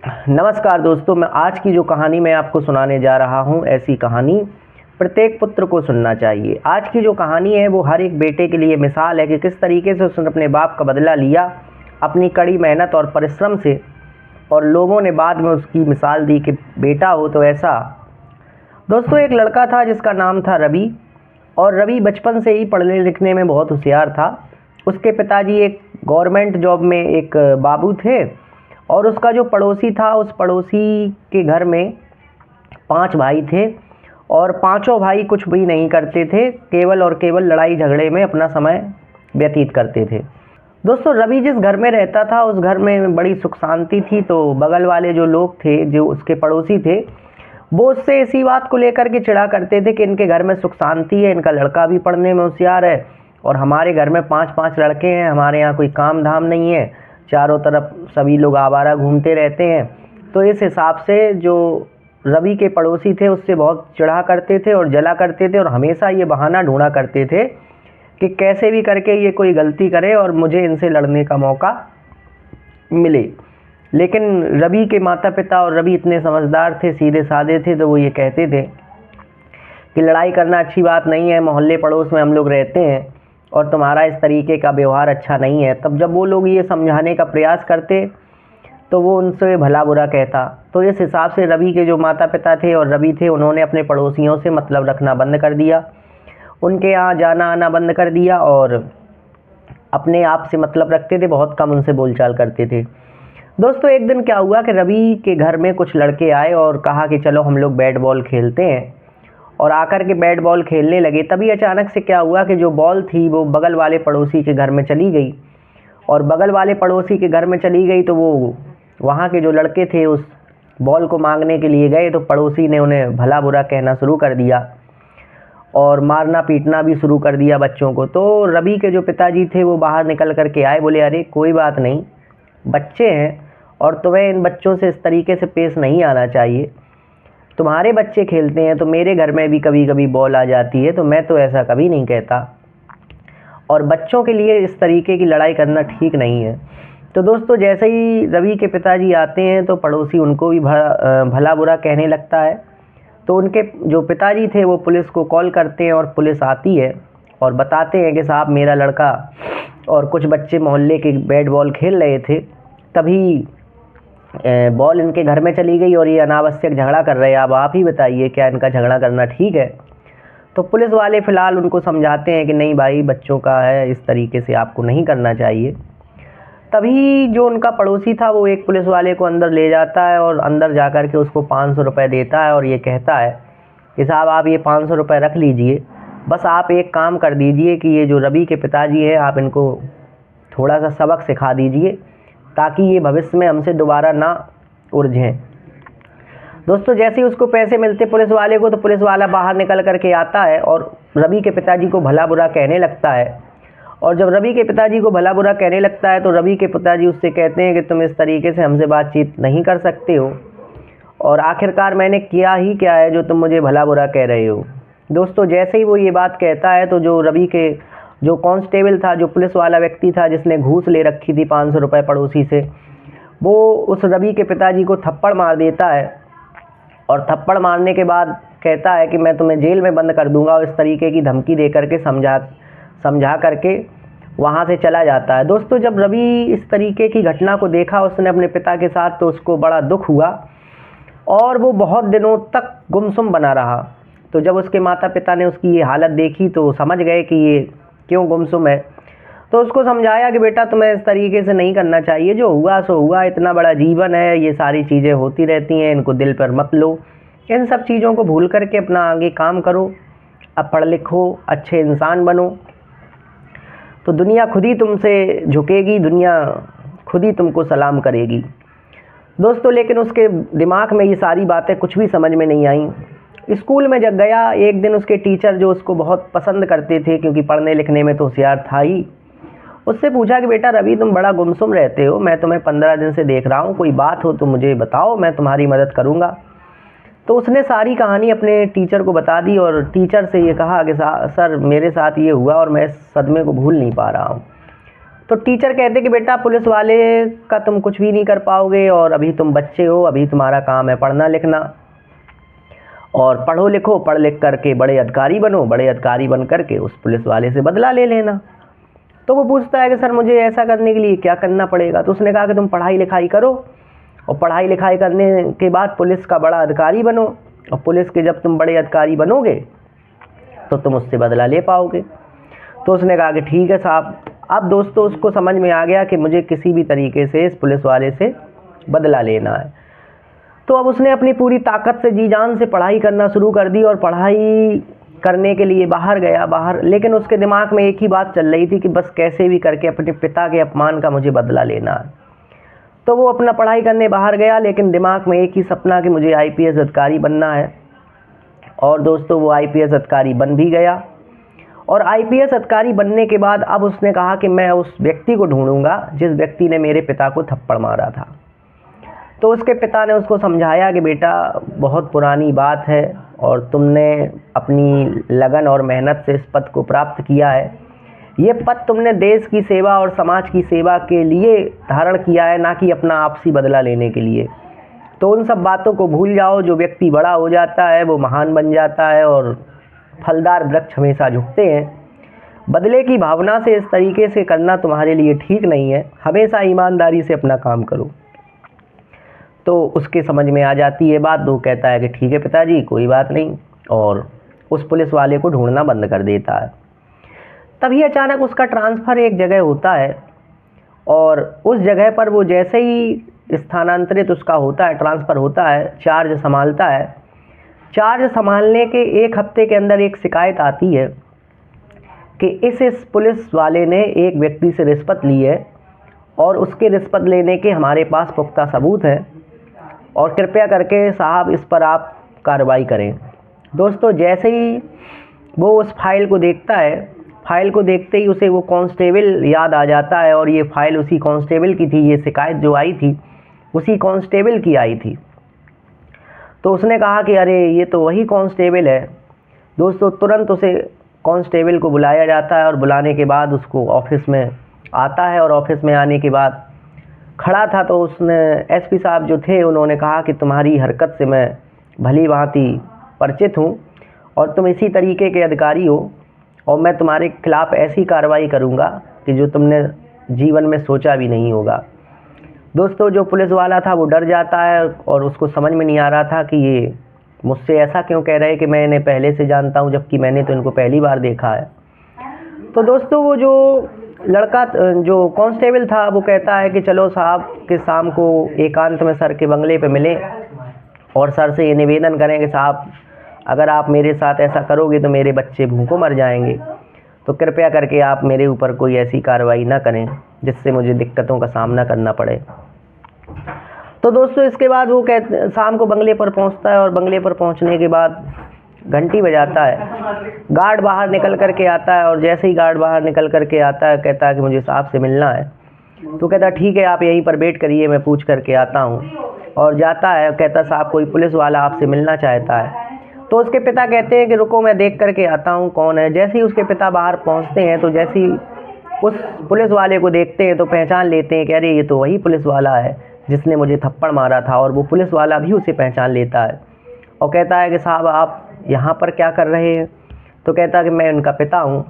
नमस्कार दोस्तों, मैं आज की जो कहानी मैं आपको सुनाने जा रहा हूँ, ऐसी कहानी प्रत्येक पुत्र को सुनना चाहिए। आज की जो कहानी है वो हर एक बेटे के लिए मिसाल है कि किस तरीके से उसने अपने बाप का बदला लिया अपनी कड़ी मेहनत और परिश्रम से, और लोगों ने बाद में उसकी मिसाल दी कि बेटा हो तो ऐसा। दोस्तों, एक लड़का था जिसका नाम था रवि, और रवि बचपन से ही पढ़ने लिखने में बहुत होशियार था। उसके पिताजी एक गवर्नमेंट जॉब में एक बाबू थे, और उसका जो पड़ोसी था, उस पड़ोसी के घर में 5 भाई थे, और पाँचों भाई कुछ भी नहीं करते थे, केवल और केवल लड़ाई झगड़े में अपना समय व्यतीत करते थे। दोस्तों, रवि जिस घर में रहता था उस घर में बड़ी सुख शांति थी। तो बगल वाले जो लोग थे, जो उसके पड़ोसी थे, वो उससे इसी बात को लेकर के चिढ़ा करते थे कि इनके घर में सुख शांति है, इनका लड़का भी पढ़ने में होशियार है, और हमारे घर में 5-5 लड़के हैं, हमारे यहाँ कोई काम धाम नहीं है, चारों तरफ सभी लोग आवारा घूमते रहते हैं। तो इस हिसाब से जो रवि के पड़ोसी थे उससे बहुत चिढ़ा करते थे और जला करते थे, और हमेशा ये बहाना ढूंढा करते थे कि कैसे भी करके ये कोई गलती करे और मुझे इनसे लड़ने का मौका मिले। लेकिन रवि के माता पिता और रवि इतने समझदार थे, सीधे साधे थे, तो वो ये कहते थे कि लड़ाई करना अच्छी बात नहीं है, मोहल्ले पड़ोस में हम लोग रहते हैं और तुम्हारा इस तरीके का व्यवहार अच्छा नहीं है। तब जब वो लोग ये समझाने का प्रयास करते तो वो उनसे भला बुरा कहता। तो इस हिसाब से रवि के जो माता पिता थे और रवि थे, उन्होंने अपने पड़ोसियों से मतलब रखना बंद कर दिया, उनके यहाँ जाना आना बंद कर दिया, और अपने आप से मतलब रखते थे, बहुत कम उनसे बोलचाल करते थे। दोस्तों, एक दिन क्या हुआ कि रवि के घर में कुछ लड़के आए और कहा कि चलो हम लोग बैट बॉल खेलते हैं, और आकर के बैट बॉल खेलने लगे। तभी अचानक से क्या हुआ कि जो बॉल थी वो बगल वाले पड़ोसी के घर में चली गई, और बगल वाले पड़ोसी के घर में चली गई तो वो वहाँ के जो लड़के थे उस बॉल को मांगने के लिए गए, तो पड़ोसी ने उन्हें भला बुरा कहना शुरू कर दिया और मारना पीटना भी शुरू कर दिया बच्चों को। तो रवि के जो पिताजी थे वो बाहर निकल कर के आए, बोले अरे कोई बात नहीं, बच्चे हैं और तुम्हें इन बच्चों से इस तरीके से पेश नहीं आना चाहिए। तुम्हारे बच्चे खेलते हैं तो मेरे घर में भी कभी कभी बॉल आ जाती है, तो मैं तो ऐसा कभी नहीं कहता, और बच्चों के लिए इस तरीके की लड़ाई करना ठीक नहीं है। तो दोस्तों, जैसे ही रवि के पिताजी आते हैं तो पड़ोसी उनको भी भला बुरा कहने लगता है। तो उनके जो पिताजी थे वो पुलिस को कॉल करते हैं, और पुलिस आती है और बताते हैं कि साहब मेरा लड़का और कुछ बच्चे मोहल्ले के बैट बॉल खेल रहे थे, तभी बॉल इनके घर में चली गई और ये अनावश्यक झगड़ा कर रहे हैं। अब आप ही बताइए, क्या इनका झगड़ा करना ठीक है? तो पुलिस वाले फ़िलहाल उनको समझाते हैं कि नहीं भाई, बच्चों का है, इस तरीके से आपको नहीं करना चाहिए। तभी जो उनका पड़ोसी था वो एक पुलिस वाले को अंदर ले जाता है, और अंदर जाकर के उसको 500 रुपये देता है, और ये कहता है कि साहब आप ये 500 रुपये रख लीजिए, बस आप एक काम कर दीजिए कि ये जो रवि के पिताजी है आप इनको थोड़ा सा सबक सिखा दीजिए, ताकि ये भविष्य में हमसे दोबारा ना उलझें। दोस्तों, जैसे ही उसको पैसे मिलते पुलिस वाले को, तो पुलिस वाला बाहर निकल करके आता है और रवि के पिताजी को भला बुरा कहने लगता है। और जब रवि के पिताजी को भला बुरा कहने लगता है तो रवि के पिताजी उससे कहते हैं कि तुम इस तरीके से हमसे बातचीत नहीं कर सकते हो, और आखिरकार मैंने किया ही क्या है जो तुम मुझे भला बुरा कह रहे हो। दोस्तों, जैसे ही वो ये बात कहता है तो जो रवि के जो कांस्टेबल था, जो पुलिस वाला व्यक्ति था जिसने घूस ले रखी थी 500 रुपये पड़ोसी से, वो उस रवि के पिताजी को थप्पड़ मार देता है, और थप्पड़ मारने के बाद कहता है कि मैं तुम्हें जेल में बंद कर दूंगा, और इस तरीके की धमकी दे करके समझा करके वहाँ से चला जाता है। दोस्तों, जब रवि इस तरीके की घटना को देखा उसने अपने पिता के साथ, तो उसको बड़ा दुख हुआ और वो बहुत दिनों तक गुमसुम बना रहा। तो जब उसके माता पिता ने उसकी ये हालत देखी तो समझ गए कि ये क्यों गुमसुम है। तो उसको समझाया कि बेटा तुम्हें इस तरीके से नहीं करना चाहिए, जो हुआ सो हुआ, इतना बड़ा जीवन है, ये सारी चीज़ें होती रहती हैं, इनको दिल पर मत लो, इन सब चीज़ों को भूल करके अपना आगे काम करो, अब पढ़ लिखो, अच्छे इंसान बनो, तो दुनिया खुद ही तुमसे झुकेगी, दुनिया खुद ही तुमको सलाम करेगी। दोस्तों, लेकिन उसके दिमाग में ये सारी बातें कुछ भी समझ में नहीं आई। स्कूल में जब गया एक दिन, उसके टीचर जो उसको बहुत पसंद करते थे क्योंकि पढ़ने लिखने में तो होशियार था ही, उससे पूछा कि बेटा रवि, तुम बड़ा गुमसुम रहते हो, मैं तुम्हें 15 दिन से देख रहा हूँ, कोई बात हो तो मुझे बताओ, मैं तुम्हारी मदद करूँगा। तो उसने सारी कहानी अपने टीचर को बता दी, और टीचर से ये कहा कि सर मेरे साथ ये हुआ और मैं इस सदमे को भूल नहीं पा रहा हूँ। तो टीचर कहते कि बेटा पुलिस वाले का तुम कुछ भी नहीं कर पाओगे और अभी तुम बच्चे हो, अभी तुम्हारा काम है पढ़ना लिखना, और पढ़ो लिखो, पढ़ लिख करके बड़े अधिकारी बनो, बड़े अधिकारी बन करके उस पुलिस वाले से बदला ले लेना। तो वो पूछता है कि सर मुझे ऐसा करने के लिए क्या करना पड़ेगा? तो उसने कहा कि तुम पढ़ाई लिखाई करो और पढ़ाई लिखाई करने के बाद पुलिस का बड़ा अधिकारी बनो, और पुलिस के जब तुम बड़े अधिकारी बनोगे तो तुम उससे बदला ले पाओगे। तो उसने कहा कि ठीक है साहब। अब दोस्तों उसको समझ में आ गया कि मुझे किसी भी तरीके से इस पुलिस वाले से बदला लेना है। तो अब उसने अपनी पूरी ताकत से जी जान से पढ़ाई करना शुरू कर दी और पढ़ाई करने के लिए बाहर गया। लेकिन उसके दिमाग में एक ही बात चल रही थी कि बस कैसे भी करके अपने पिता के अपमान का मुझे बदला लेना है। तो वो अपना पढ़ाई करने बाहर गया, लेकिन दिमाग में एक ही सपना कि मुझे आईपीएस अधिकारी बनना है। और दोस्तों वो आईपीएस अधिकारी बन भी गया। और आईपीएस अधिकारी बनने के बाद अब उसने कहा कि मैं उस व्यक्ति को ढूंढूंगा जिस व्यक्ति ने मेरे पिता को थप्पड़ मारा था। तो उसके पिता ने उसको समझाया कि बेटा बहुत पुरानी बात है और तुमने अपनी लगन और मेहनत से इस पद को प्राप्त किया है। ये पद तुमने देश की सेवा और समाज की सेवा के लिए धारण किया है, ना कि अपना आपसी बदला लेने के लिए। तो उन सब बातों को भूल जाओ। जो व्यक्ति बड़ा हो जाता है वो महान बन जाता है और फलदार वृक्ष हमेशा झुकते हैं। बदले की भावना से इस तरीके से करना तुम्हारे लिए ठीक नहीं है। हमेशा ईमानदारी से अपना काम करो। तो उसके समझ में आ जाती है बात। वो कहता है कि ठीक है पिताजी, कोई बात नहीं, और उस पुलिस वाले को ढूंढना बंद कर देता है। तभी अचानक उसका ट्रांसफ़र एक जगह होता है और उस जगह पर वो जैसे ही स्थानांतरित उसका होता है, ट्रांसफ़र होता है, चार्ज संभालता है। चार्ज संभालने के एक हफ्ते के अंदर एक शिकायत आती है कि इस पुलिस वाले ने एक व्यक्ति से रिश्वत ली है और उसके रिश्वत लेने के हमारे पास पुख्ता सबूत हैं और कृपया करके साहब इस पर आप कार्रवाई करें। दोस्तों जैसे ही वो उस फाइल को देखता है, फाइल को देखते ही उसे वो कांस्टेबल याद आ जाता है और ये फाइल उसी कांस्टेबल की थी। ये शिकायत जो आई थी उसी कांस्टेबल की आई थी। तो उसने कहा कि अरे ये तो वही कांस्टेबल है। दोस्तों तुरंत उसे कांस्टेबल को बुलाया जाता है और बुलाने के बाद उसको ऑफिस में आता है और ऑफिस में आने के बाद खड़ा था तो उसने एसपी साहब जो थे उन्होंने कहा कि तुम्हारी हरकत से मैं भली भांति परिचित हूँ और तुम इसी तरीके के अधिकारी हो और मैं तुम्हारे खिलाफ़ ऐसी कार्रवाई करूँगा कि जो तुमने जीवन में सोचा भी नहीं होगा। दोस्तों जो पुलिस वाला था वो डर जाता है और उसको समझ में नहीं आ रहा था कि ये मुझसे ऐसा क्यों कह रहे हैं कि मैं इन्हें पहले से जानता हूँ, जबकि मैंने तो इनको पहली बार देखा है। तो दोस्तों वो जो लड़का जो कांस्टेबल था वो कहता है कि चलो साहब कि शाम को एकांत में सर के बंगले पे मिलें और सर से ये निवेदन करें कि साहब अगर आप मेरे साथ ऐसा करोगे तो मेरे बच्चे भूखों मर जाएंगे, तो कृपया करके आप मेरे ऊपर कोई ऐसी कार्रवाई ना करें जिससे मुझे दिक्कतों का सामना करना पड़े। तो दोस्तों इसके बाद वो शाम को बंगले पर पहुंचता है और बंगले पर पहुंचने के बाद घंटी बजाता है। गार्ड बाहर निकल कर के आता है और जैसे ही गार्ड बाहर निकल कर के आता है कहता है कि मुझे साहब से मिलना है। तो कहता है ठीक है आप यहीं पर वेट करिए, मैं पूछ करके आता हूँ। और जाता है, कहता साहब कोई पुलिस वाला आपसे मिलना चाहता है। तो उसके पिता कहते हैं कि रुको मैं देख करके आता हूँ कौन है। जैसे ही उसके पिता बाहर पहुँचते हैं तो जैसे ही उस पुलिस वाले को देखते हैं तो पहचान लेते हैं कि अरे ये तो वही पुलिस वाला है जिसने मुझे थप्पड़ मारा था। और वो पुलिस वाला भी उसे पहचान लेता है और कहता है कि साहब आप यहाँ पर क्या कर रहे हैं? तो कहता है कि मैं उनका पिता हूँ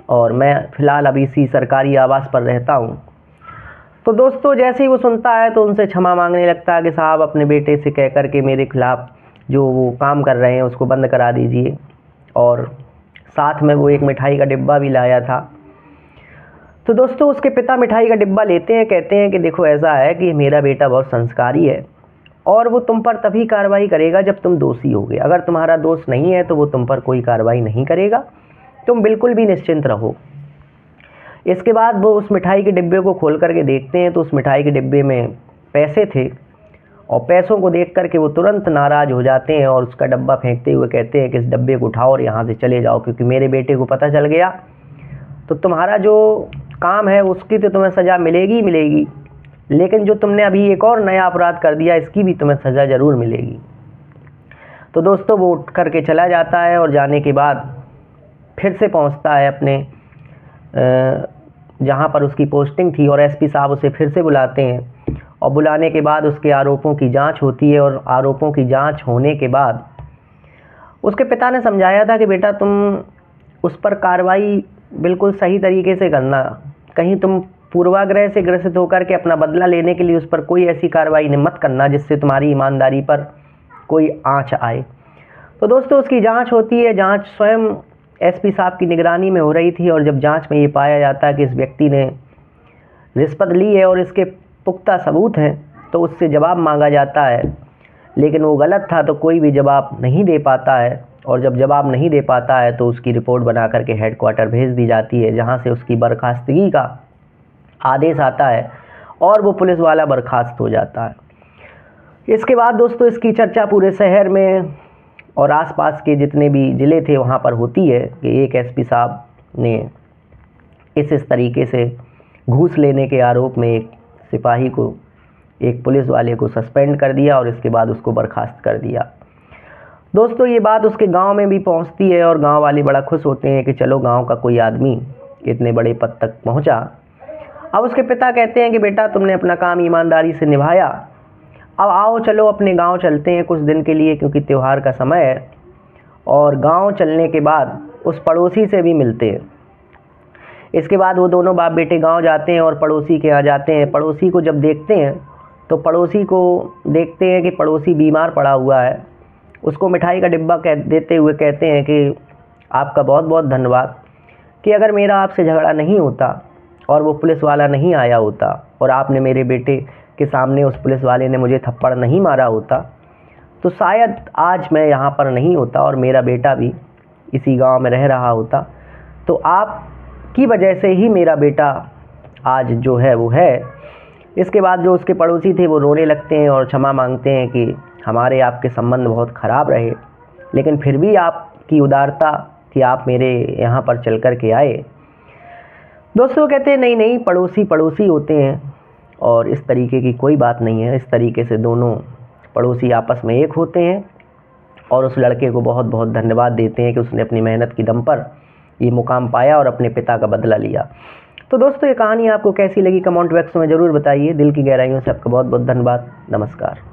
और मैं फ़िलहाल अभी इसी सरकारी आवास पर रहता हूँ। तो दोस्तों जैसे ही वो सुनता है तो उनसे क्षमा मांगने लगता है कि साहब अपने बेटे से कह कर के मेरे खिलाफ़ जो वो काम कर रहे हैं उसको बंद करा दीजिए। और साथ में वो एक मिठाई का डिब्बा भी लाया था। तो दोस्तों उसके पिता मिठाई का डिब्बा लेते हैं, कहते हैं कि देखो ऐसा है कि मेरा बेटा बहुत संस्कारी है और वो तुम पर तभी कार्रवाई करेगा जब तुम दोषी होगे। अगर तुम्हारा दोष नहीं है तो वो तुम पर कोई कार्रवाई नहीं करेगा, तुम बिल्कुल भी निश्चिंत रहो। इसके बाद वो उस मिठाई के डिब्बे को खोल करके देखते हैं तो उस मिठाई के डिब्बे में पैसे थे और पैसों को देख करके वो तुरंत नाराज़ हो जाते हैं और उसका डब्बा फेंकते हुए कहते हैं कि इस डब्बे को उठाओ और यहाँ से चले जाओ, क्योंकि मेरे बेटे को पता चल गया तो तुम्हारा जो काम है उसकी तो तुम्हें सज़ा मिलेगी ही मिलेगी, लेकिन जो तुमने अभी एक और नया अपराध कर दिया इसकी भी तुम्हें सज़ा ज़रूर मिलेगी। तो दोस्तों वो उठ करके चला जाता है और जाने के बाद फिर से पहुंचता है अपने जहाँ पर उसकी पोस्टिंग थी, और एसपी साहब उसे फिर से बुलाते हैं और बुलाने के बाद उसके आरोपों की जांच होती है। और आरोपों की जांच होने के बाद उसके पिता ने समझाया था कि बेटा तुम उस पर कार्रवाई बिल्कुल सही तरीके से करना, कहीं तुम पूर्वाग्रह से ग्रसित होकर के अपना बदला लेने के लिए उस पर कोई ऐसी कार्रवाई मत करना जिससे तुम्हारी ईमानदारी पर कोई आँच आए। तो दोस्तों उसकी जांच होती है। जांच स्वयं एसपी साहब की निगरानी में हो रही थी, और जब जांच में ये पाया जाता है कि इस व्यक्ति ने रिश्वत ली है और इसके पुख्ता सबूत हैं, तो उससे जवाब मांगा जाता है, लेकिन वो गलत था, तो कोई भी जवाब नहीं दे पाता है। और जब जवाब नहीं दे पाता है तो उसकी रिपोर्ट बना करके हेडक्वार्टर भेज दी जाती है, जहाँ से उसकी बर्खास्तगी का आदेश आता है और वो पुलिस वाला बर्खास्त हो जाता है। इसके बाद दोस्तों इसकी चर्चा पूरे शहर में और आसपास के जितने भी ज़िले थे वहाँ पर होती है कि एक एसपी साहब ने इस तरीके से घूस लेने के आरोप में एक सिपाही को, एक पुलिस वाले को सस्पेंड कर दिया और इसके बाद उसको बर्खास्त कर दिया। दोस्तों ये बात उसके गांव में भी पहुंचती है और गांव वाले बड़ा खुश होते हैं कि चलो गांव का कोई आदमी इतने बड़े पद तक पहुंचा। अब उसके पिता कहते हैं कि बेटा तुमने अपना काम ईमानदारी से निभाया, अब आओ चलो अपने गांव चलते हैं कुछ दिन के लिए, क्योंकि त्यौहार का समय है। और गांव चलने के बाद उस पड़ोसी से भी मिलते हैं। इसके बाद वो दोनों बाप बेटे गांव जाते हैं और पड़ोसी के यहाँ जाते हैं। पड़ोसी को जब देखते हैं तो पड़ोसी को देखते हैं कि पड़ोसी बीमार पड़ा हुआ है। उसको मिठाई का डिब्बा देते हुए कहते हैं कि आपका बहुत बहुत धन्यवाद, कि अगर मेरा आपसे झगड़ा नहीं होता और वो पुलिस वाला नहीं आया होता और आपने मेरे बेटे के सामने उस पुलिस वाले ने मुझे थप्पड़ नहीं मारा होता, तो शायद आज मैं यहाँ पर नहीं होता और मेरा बेटा भी इसी गांव में रह रहा होता। तो आपकी वजह से ही मेरा बेटा आज जो है वो है। इसके बाद जो उसके पड़ोसी थे वो रोने लगते हैं और क्षमा मांगते हैं कि हमारे आपके संबंध बहुत ख़राब रहे, लेकिन फिर भी आपकी उदारता कि आप मेरे यहाँ पर चल कर के आए। दोस्तों कहते हैं नहीं नहीं, पड़ोसी पड़ोसी होते हैं और इस तरीके की कोई बात नहीं है। इस तरीके से दोनों पड़ोसी आपस में एक होते हैं और उस लड़के को बहुत बहुत धन्यवाद देते हैं कि उसने अपनी मेहनत की दम पर ये मुकाम पाया और अपने पिता का बदला लिया। तो दोस्तों ये कहानी आपको कैसी लगी कमेंट बॉक्स में ज़रूर बताइए। दिल की गहराइयों से आपका बहुत बहुत धन्यवाद। नमस्कार।